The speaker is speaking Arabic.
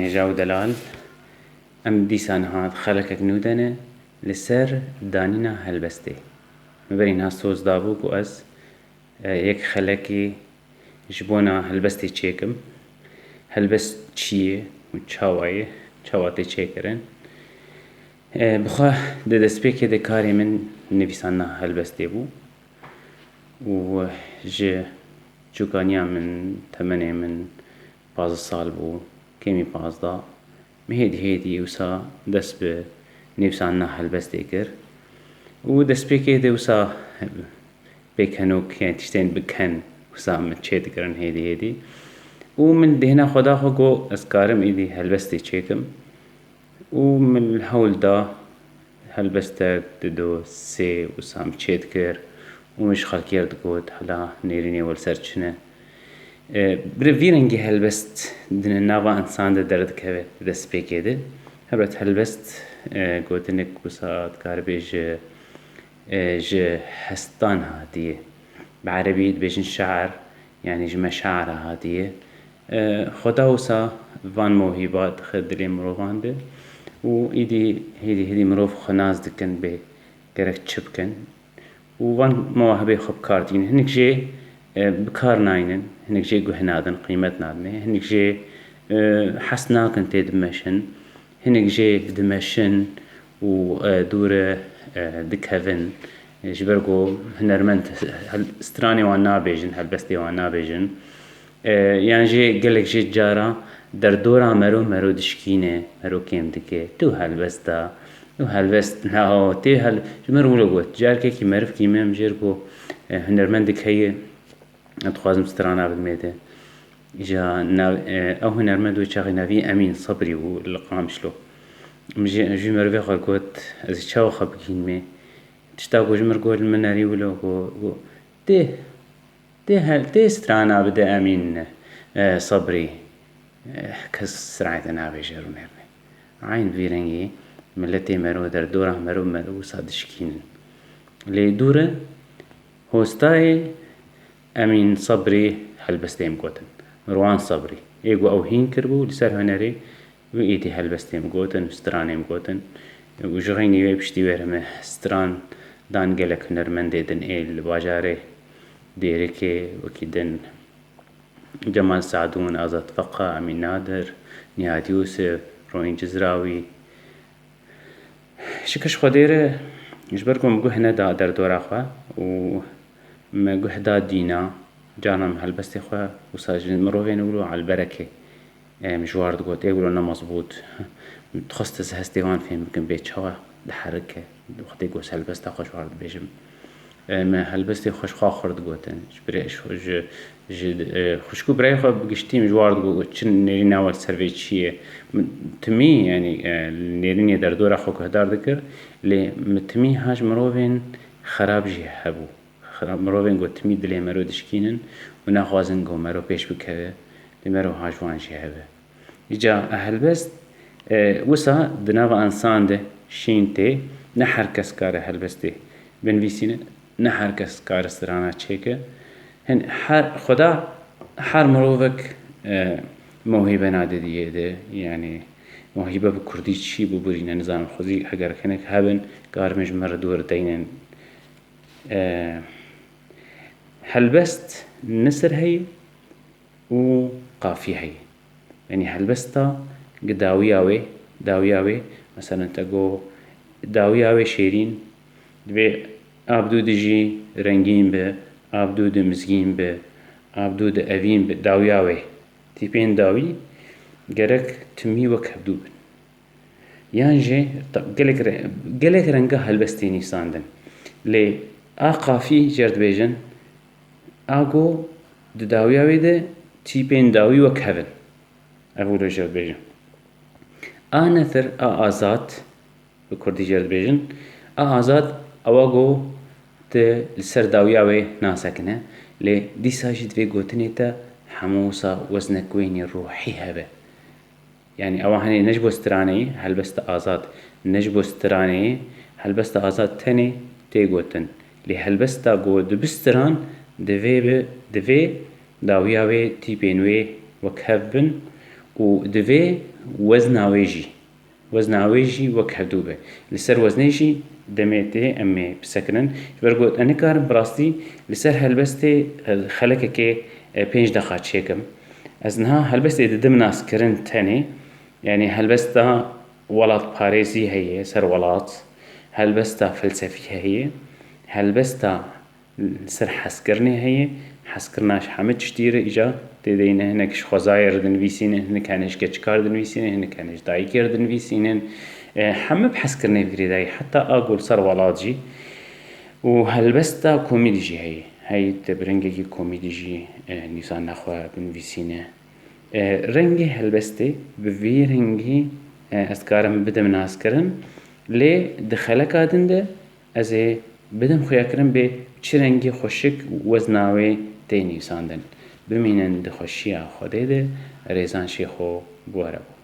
هجاو دلال ام دیسان هات خلقك نودنه لسر دانینا هلبسته مبرين ها سوز دابو كو از يك خلقي جبونا هلبستي چيكم هلبست چیه و چاوایه چاواتی چیکرن بخواه ده دسپیک ده کاری من نویسان هلبسته بو و جه چوکانیا من تمنه من 15 سال بو كمي 15 هيدي وسا دس ب نفسان هلبسته كر و دس بيكي دي وسا بيكنوك يعني تشتين بكن وسا متشيت كرن هيدي ومن دهنا خدا خو اسكارم ايدي هلبستي تشيكم ومن الهول دا هلبسته دو سي وسا متشيت كر ومش خالكير دقود حلا نيريني والسرچنه بريفيرنجي هلبست دن ناوا انسان ده درد كوي دست بيكيده هبرت هلبست قوتنك وسا تكاربي ج هستان هاتيه بعربي بيجن شعر يعني ج مشاعر هاتيه خدا وسا فان موهبات خدلي مروفان به و ايدي هيدي مروف خناز دكن بي گرك چبكن وان مواهبه خب كارتين هنك جي بكار ناينن هنك جي قهنادن قيمت نادنه هنك جي حسناكن تي دمشن هنك جي دمشن ودورة دكهفن جبرقو هنرمنت ستراني وانا بيجن هلبستي وانا بيجن يعني جي قلق جي جارة در دورا مرو دشكينه مرو كيم دكي تو هلبستا تو هلبست ناو تي هل جمرو لقوت جاركي كي مرف كي مم جيركو هنرمندك هي اتخوازم سترانا بالميدة جا او هنرمند ويشاغي نافي امين صبري والقامشلو مجي مرفي خلقوت از چاو خبكين مي تشتاقو جمر قول مناري ولو قو تي سترانا بدا امين صبري كس سرعة نافي جيرو نرمي عين فيرنجي ملتي مرو در دورة مرو صادشكين لي دورة هوستاي امين صبري هلبستيم قوتن مروان صبري ايقو او هين كربو لسر هنري وإيدي هلبستيم قوتن سترانيم قوتن وجغيني ويبشتي ويرمه ستران دان قلق هنرمن ديدن ايل باجاري ديريكي وكيدن جمال سعدون ازاد فقا امين نادر نهاد يوسف روين جزراوي شكش خديره جبركم قهنا دا در دورا خوا و ما قهدا دينا جانا هلبستي خوا وساجن مروفين يقولوا على البركة مجوار دقوت يقولوا انه مظبوط تخصص هستيوان فين ممكن بيت شوا لحركة وقت يقول هلبستا خوش وارد بيجم ما هلبستي خوش خاخر دقوتن جبريش خوشكو براي خوا بقشتي مجوار دقوت چن نيرين اول سرفي چيه تمي يعني نيرين يدر دورا خو كهدار ذكر لي متمي هاج مروفين خراب جي هبو مروفين قو تمي دلي مرو دشكينن وناخوازن قو مرو بيش بكوه لمرو هاجوان جي هبه إجا هلبست وسا دناغ انسان ده شين تي نحر كس كار هلبسته بنويسين نحر كس كار سرانا چيكه هن خدا حر مروفك موهبه ناده ديه ده يعني موهبه بكردي چي ببرينه نظام خوزي اگر كنك هبن قارمج مردور دينن هلبست نسر هي وقافية هي يعني هلبستا داوياوي مثلا تقو داوياوي شيرين دبي عبدو دجي رنگين به عبدو دمزگين به عبدو دأوين به داوياوي تيبين داوي گرك تمي وكبدو بن يانجي قلق رنگا هلبستي نيساندن لي قافي جرد بيجن اگو داویاوی ده تیپین داوی و کهون اولو جرد بیجن نثر آزاد بکردی جرد بیجن آزاد اواگو ده لسر داویاوی ناسکنه لی دیسا جد وی گوتنی تا حموسا وزنکوینی روحی هبه يعني أواهني نجبو استراني هلبست آزاد نجبو استراني هلبست آزاد تاني تيغوتن لي هلبستا قو دبستران دفي داوياوي تيبينوي وكهبن و دفي وەزناوێژی وەک هەردوو بێ لەسەر وەزنێژی دەمێتێ ئەمێ بسەکنن بەرگوت ئەنە کارم بڕاستی لەسەر هەلبەستێ خەلەکەکێ 5 دقا چێکم ئەزنها هەلبەستێ دەدەم ناسکردن تەنێ یعنی هەلبەستا وڵات پارێزی هەیە سەر وڵات هەلبەستا فەلسەفی هەیە هەلبەستا سەر حەزکردنێ هەیە حەزکردناش هەمە تشتیرە ئیجا تێدەینە هەنێکش خۆزایە دنویسینن هەنێکانێش گەچکار دنویسینن هەنێکانێش دایکێر دنویسینن هەمە بحەزکردنێ گرێدایی حتا ئاگۆل سەر وڵاتجی و هەلبەستا کۆمیدیژی هەیە هەی برنگێکی کۆمیدیژی نیسان نەخوا بنویسینە ڕەنگی هەلبەستێ بڤێ ڕەنگی ئەستکارم بدەم ناسکردن لێ دخەلەکاتندە ئەزێ بدەم خویاکردن بێ چ ڕەنگی خۆشک وەزناوێ تێ نیساندن بمینن دخۆشیە خۆدێدە ڕێزان شێخۆ بوارە بوو